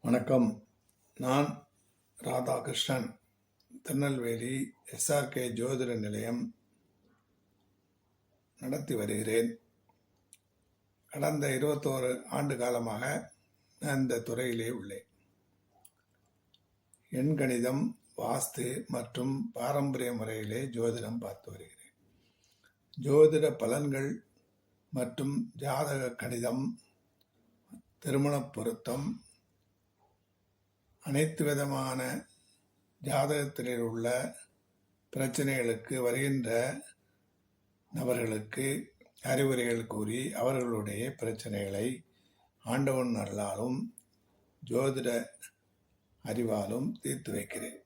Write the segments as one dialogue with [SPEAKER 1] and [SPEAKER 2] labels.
[SPEAKER 1] வணக்கம். நான் ராதாகிருஷ்ணன், திருநெல்வேலி SRK ஜோதிட நிலையம் நடத்தி வருகிறேன். கடந்த 21 ஆண்டு காலமாக நான் இந்த துறையிலே உள்ளேன். எண்கணிதம், வாஸ்து மற்றும் பாரம்பரிய முறையிலே ஜோதிடம் பார்த்து வருகிறேன். ஜோதிட பலன்கள் மற்றும் ஜாதக கணிதம், திருமண பொருத்தம், அனைத்து விதமான ஜாதகத்தில் உள்ள பிரச்சனைகளுக்கு வருகின்ற நபர்களுக்கு அறிவுரைகள் கூறி அவர்களுடைய பிரச்சனைகளை ஆண்டவன் அருளாலும் ஜோதிட அறிவாலும் தீர்த்து வைக்கிறேன்.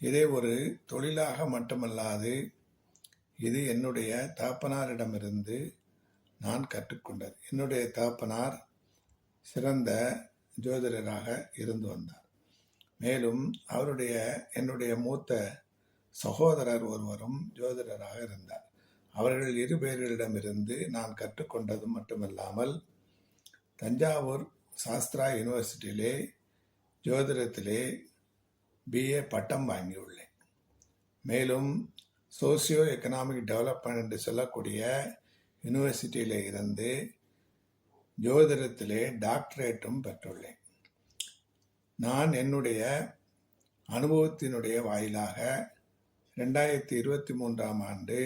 [SPEAKER 1] இதை ஒரு தொழிலாக மட்டுமல்லாது இது என்னுடைய தகப்பனாரிடமிருந்து நான் கற்றுக்கொண்டது. என்னுடைய தகப்பனார் சிறந்த ஜோதிடராக இருந்து வந்தார். மேலும் என்னுடைய மூத்த சகோதரர் ஒருவரும் ஜோதிடராக இருந்தார். அவர்கள் 2 பேர்களிடமிருந்து நான் கற்றுக்கொண்டது மட்டுமல்லாமல் தஞ்சாவூர் சாஸ்திரா யூனிவர்சிட்டியிலே ஜோதிடத்திலே BA பட்டம் வாங்கியுள்ளேன். மேலும் சோசியோ எக்கனாமிக் டெவலப்மெண்ட் என்று சொல்லக்கூடிய யூனிவர்சிட்டியிலே இருந்து ஜோதிடத்திலே டாக்டரேட்டும் பெற்றுள்ளேன். நான் என்னுடைய அனுபவத்தினுடைய வாயிலாக 2023 ஆண்டு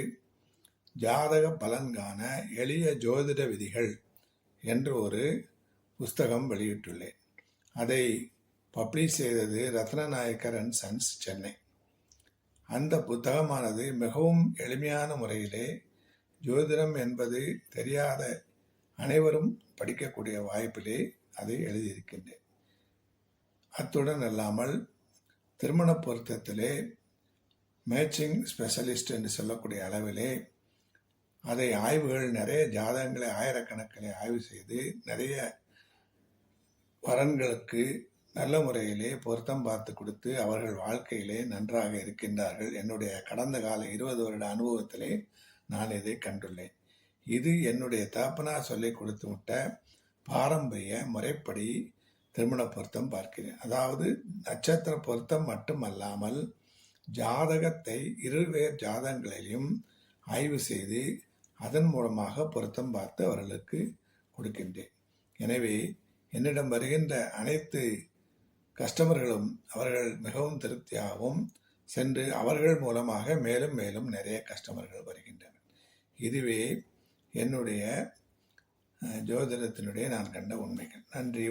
[SPEAKER 1] ஜாதக பலன்கான எளிய ஜோதிட விதிகள் என்று ஒரு புஸ்தகம் வெளியிட்டுள்ளேன். அதை பப்ளிஷ் செய்தது ரத்னநாயக்கர் அண்ட் சன்ஸ், சென்னை. அந்த புத்தகமானது மிகவும் எளிமையான முறையிலே ஜோதிடம் என்பது தெரியாத அனைவரும் படிக்கக்கூடிய வாய்ப்பிலே அதை எழுதியிருக்கின்றேன். அத்துடன் அல்லாமல் திருமண பொருத்தத்திலே மேட்சிங் ஸ்பெஷலிஸ்ட் என்று சொல்லக்கூடிய அளவிலே அதை ஆய்வுகள் நிறைய ஜாதகங்களை ஆயிரக்கணக்கிலே ஆய்வு செய்து நிறைய வரன்களுக்கு நல்ல முறையிலே பொருத்தம் பார்த்து கொடுத்து அவர்கள் வாழ்க்கையிலே நன்றாக இருக்கின்றார்கள். என்னுடைய கடந்த கால 20 வருட அனுபவத்திலே நான் இதை கண்டுள்ளேன். இது என்னுடைய தகப்பனார் சொல்லிக் கொடுத்து விட்ட பாரம்பரிய முறைப்படி திருமண பொருத்தம் பார்க்கிறேன். அதாவது நட்சத்திர பொருத்தம் மட்டுமல்லாமல் ஜாதகத்தை 2 பேர் ஜாதகங்களையும் ஆய்வு செய்து அதன் மூலமாக பொருத்தம் பார்த்து அவர்களுக்கு கொடுக்கின்றேன். எனவே என்னிடம் வருகின்ற அனைத்து கஸ்டமர்களும் அவர்கள் மிகவும் திருப்தியாகவும் சென்று அவர்கள் மூலமாக மேலும் மேலும் நிறைய கஸ்டமர்கள் வருகின்றனர். இதுவே என்னுடைய ஜோதிடத்தினுடைய நான் கண்ட உண்மைகள். நன்றி.